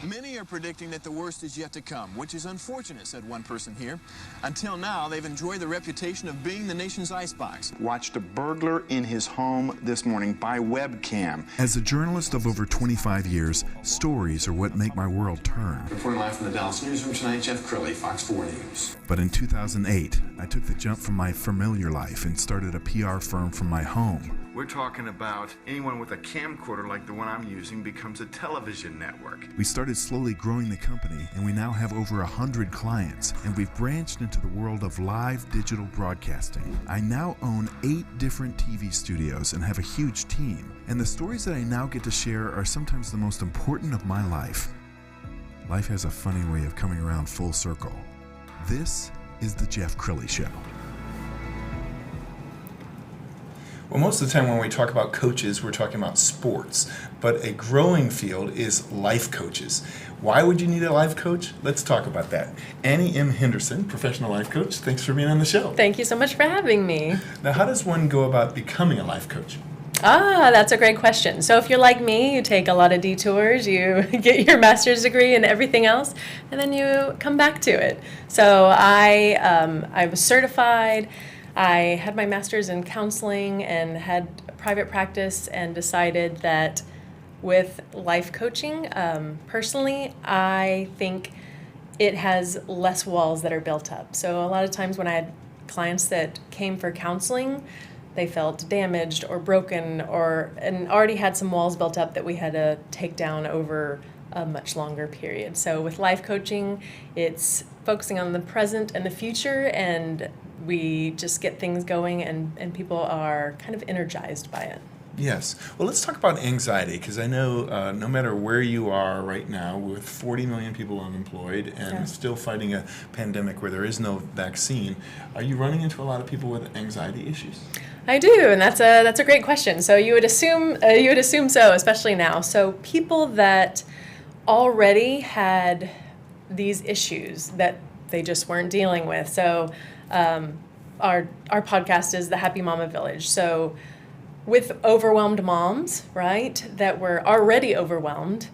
Many are predicting that the worst is yet to come, which is unfortunate, said one person here. Until now, they've enjoyed the reputation of being the nation's icebox. Watched a burglar in his home this morning by webcam. As a journalist of over 25 years, stories are what make my world turn. Reporting live from the Dallas newsroom tonight, Jeff Crilley, Fox 4 News. But in 2008, I took the jump from my familiar life and started a PR firm from my home. We're talking about anyone with a camcorder like the one I'm using becomes a television network. We started slowly growing the company, and we now have over 100 clients, and we've branched into the world of live digital broadcasting. I now own 8 different TV studios and have a huge team, and the stories that I now get to share are sometimes the most important of my life. Life has a funny way of coming around full circle. This is the Jeff Crilley Show. Well, most of the time when we talk about coaches, we're talking about sports, but a growing field is life coaches. Why would you need a life coach? Let's talk about that. Annie M. Henderson, professional life coach, thanks for being on the show. Thank you so much for having me. Now, how does one go about becoming a life coach? That's a great question. So if you're like me, you take a lot of detours, you get your master's degree and everything else, and then you come back to it. So I was certified. I had my master's in counseling and had private practice and decided that with life coaching, personally, I think it has less walls that are built up. So a lot of times when I had clients that came for counseling, they felt damaged or broken and already had some walls built up that we had to take down over a much longer period. So with life coaching, it's focusing on the present and the future, and we just get things going and people are kind of energized by it. Yes. Well, let's talk about anxiety, because I know no matter where you are right now, with 40 million people unemployed and still fighting a pandemic where there is no vaccine, are you running into a lot of people with anxiety issues? I do, and that's a great question. So you would assume so, especially now. So people that already had these issues that they just weren't dealing with. So our podcast is the Happy Mama Village. So with overwhelmed moms, right, that were already overwhelmed,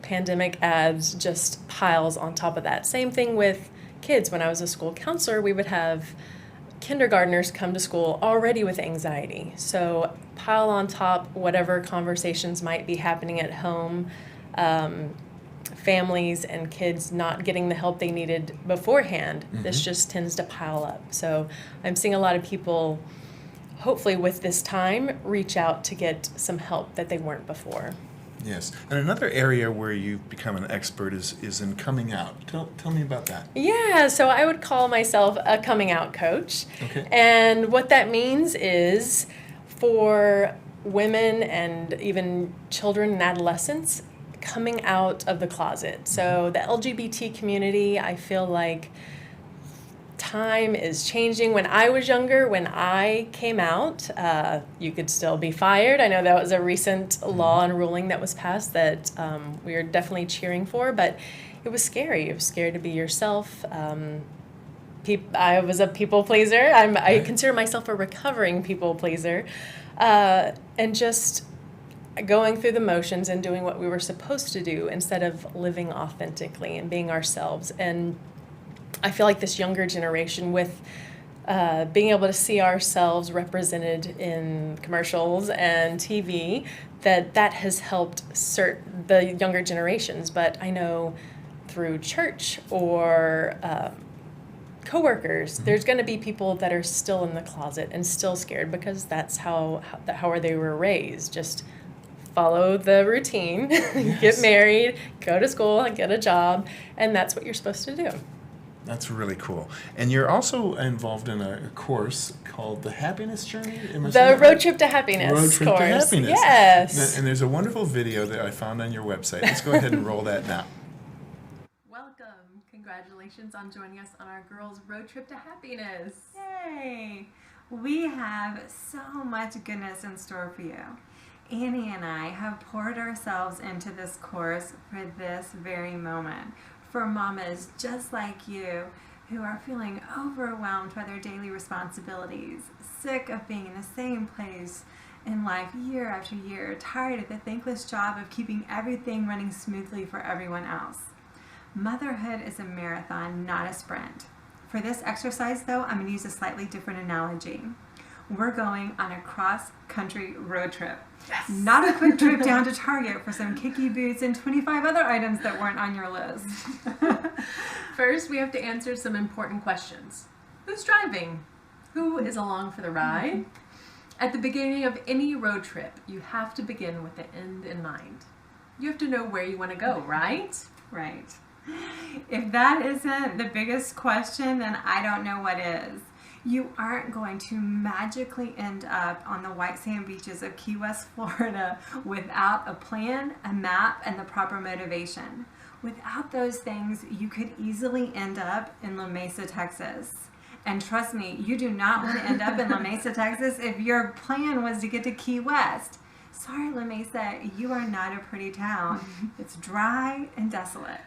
pandemic adds just piles on top of that. Same thing with kids. When I was a school counselor, we would have kindergartners come to school already with anxiety. So pile on top whatever conversations might be happening at home, families and kids not getting the help they needed beforehand. Mm-hmm. This just tends to pile up. So I'm seeing a lot of people, hopefully with this time, reach out to get some help that they weren't before. Yes. And another area where you've become an expert is in coming out. Tell me about that. Yeah, so I would call myself a coming out coach. Okay. And what that means is for women and even children and adolescents coming out of the closet. So the LGBT community, I feel like time is changing. When I was younger, when I came out, you could still be fired. I know that was a recent law and ruling that was passed that we are definitely cheering for, but it was scary. It was scary to be yourself. I was a people pleaser. I consider myself a recovering people pleaser. And just going through the motions and doing what we were supposed to do instead of living authentically and being ourselves. And I feel like this younger generation, with being able to see ourselves represented in commercials and TV, that has helped the younger generations. But I know through church or coworkers, there's going to be people that are still in the closet and still scared because that's how they were raised. Just follow the routine, yes. Get married, go to school, get a job, and that's what you're supposed to do. That's really cool. And you're also involved in a course called The Happiness Journey? The Road Trip to Happiness Road Trip course. to Happiness. Yes. And there's a wonderful video that I found on your website. Let's go ahead and roll that now. Welcome. Congratulations on joining us on our Girls Road Trip to Happiness. Yay! We have so much goodness in store for you. Annie and I have poured ourselves into this course for this very moment. for mamas just like you who are feeling overwhelmed by their daily responsibilities, sick of being in the same place in life year after year, tired of the thankless job of keeping everything running smoothly for everyone else. Motherhood is a marathon, not a sprint. For this exercise, though, I'm going to use a slightly different analogy. We're going on a cross-country road trip. Yes. Not a quick trip down to Target for some kicky boots and 25 other items that weren't on your list. First, we have to answer some important questions. Who's driving? Who is along for the ride? At the beginning of any road trip, you have to begin with the end in mind. You have to know where you want to go, right? Right. If that isn't the biggest question, then I don't know what is. You aren't going to magically end up on the white sand beaches of Key West, Florida without a plan, a map, and the proper motivation. Without those things, you could easily end up in La Mesa, Texas. And trust me, you do not want to end up in La Mesa, Texas if your plan was to get to Key West. Sorry, La Mesa, you are not a pretty town. It's dry and desolate.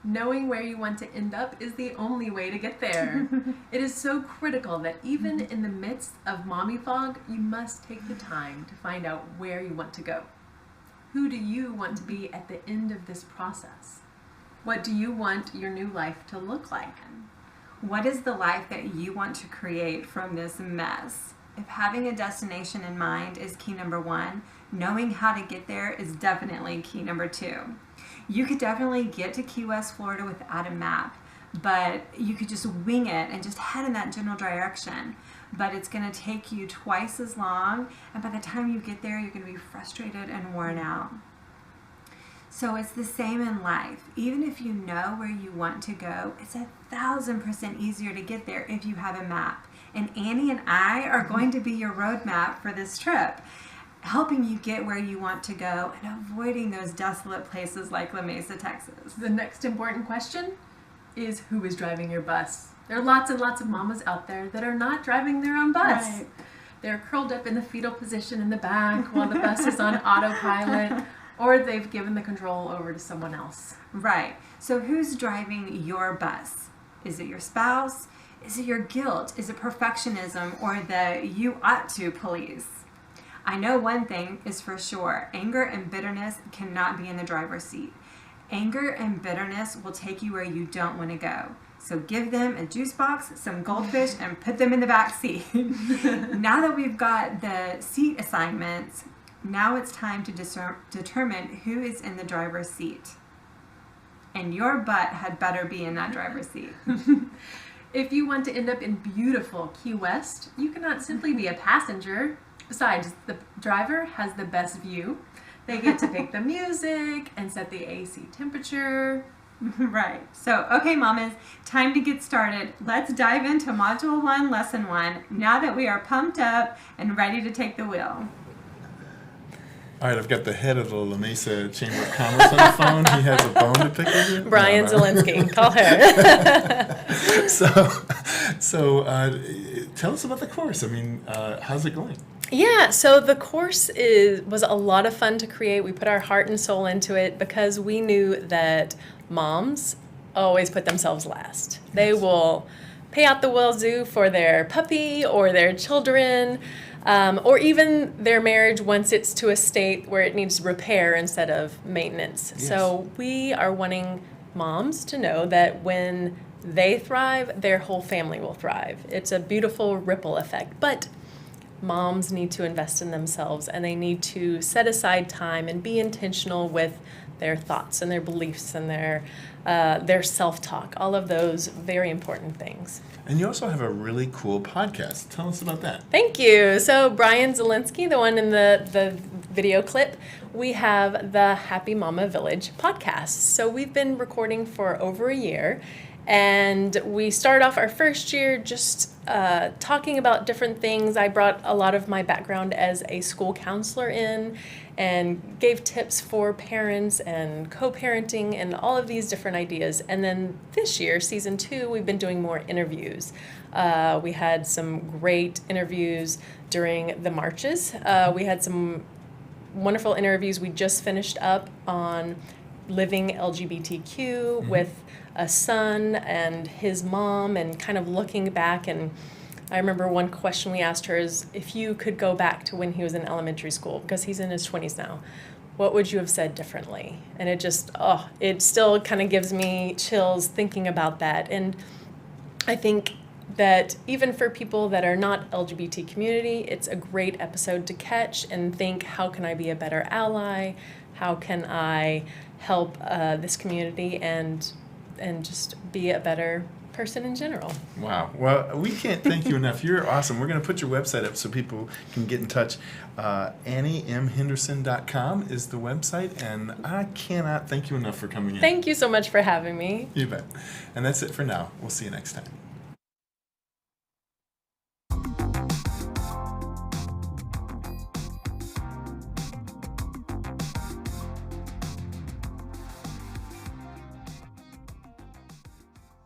Knowing where you want to end up is the only way to get there. It is so critical that even in the midst of mommy fog, you must take the time to find out where you want to go. Who do you want to be at the end of this process? What do you want your new life to look like? What is the life that you want to create from this mess? If having a destination in mind is key number 1, knowing how to get there is definitely key number 2. You could definitely get to Key West, Florida without a map, but you could just wing it and just head in that general direction. But it's going to take you twice as long, and by the time you get there, you're going to be frustrated and worn out. So it's the same in life. Even if you know where you want to go, it's 1,000% easier to get there if you have a map. And Annie and I are going to be your roadmap for this trip, helping you get where you want to go and avoiding those desolate places like La Mesa, Texas. The next important question is who is driving your bus? There are lots and lots of mamas out there that are not driving their own bus. Right. They're curled up in the fetal position in the back while the bus is on autopilot, or they've given the control over to someone else. Right. So who's driving your bus? Is it your spouse? Is it your guilt? Is it perfectionism or the you ought to police? I know one thing is for sure. Anger and bitterness cannot be in the driver's seat. Anger and bitterness will take you where you don't want to go. So give them a juice box, some goldfish, and put them in the back seat. Now that we've got the seat assignments, now it's time to determine who is in the driver's seat. And your butt had better be in that driver's seat. If you want to end up in beautiful Key West, you cannot simply be a passenger. Besides, the driver has the best view. They get to pick the music and set the AC temperature. Right. So, okay, mamas, time to get started. Let's dive into Module 1, Lesson 1, now that we are pumped up and ready to take the wheel. All right, I've got the head of the La Mesa Chamber of Commerce on the phone. He has a bone to pick with you. Brian Zielinski. Call her. So tell us about the course. I mean, how's it going? Yeah, so the course was a lot of fun to create. We put our heart and soul into it because we knew that moms always put themselves last. Yes. They will pay out the wazoo for their puppy or their children, or even their marriage once it's to a state where it needs repair instead of maintenance. Yes. So we are wanting moms to know that when they thrive, their whole family will thrive. It's a beautiful ripple effect. But moms need to invest in themselves, and they need to set aside time and be intentional with their thoughts and their beliefs and their self-talk, all of those very important things. And you also have a really cool podcast. Tell us about that. Thank you. So Brian Zielinski, the one in the video clip, we have the Happy Mama Village podcast. So we've been recording for over a year, and we started off our first year just talking about different things. I brought a lot of my background as a school counselor in and gave tips for parents and co-parenting and all of these different ideas. And then this year, season 2, we've been doing more interviews. We had some great interviews during the marches. We had some wonderful interviews. We just finished up on living LGBTQ with a son and his mom, and kind of looking back. And I remember one question we asked her is, if you could go back to when he was in elementary school, because he's in his 20s now, what would you have said differently? And it just, it still kind of gives me chills thinking about that. And I think that even for people that are not LGBT community, it's a great episode to catch and think, how can I be a better ally? How can I help this community and just be a better person in general? Wow. Well, we can't thank you enough. You're awesome. We're going to put your website up so people can get in touch. AnnieMHenderson.com is the website, and I cannot thank you enough for coming in. Thank you so much for having me. You bet. And that's it for now. We'll see you next time.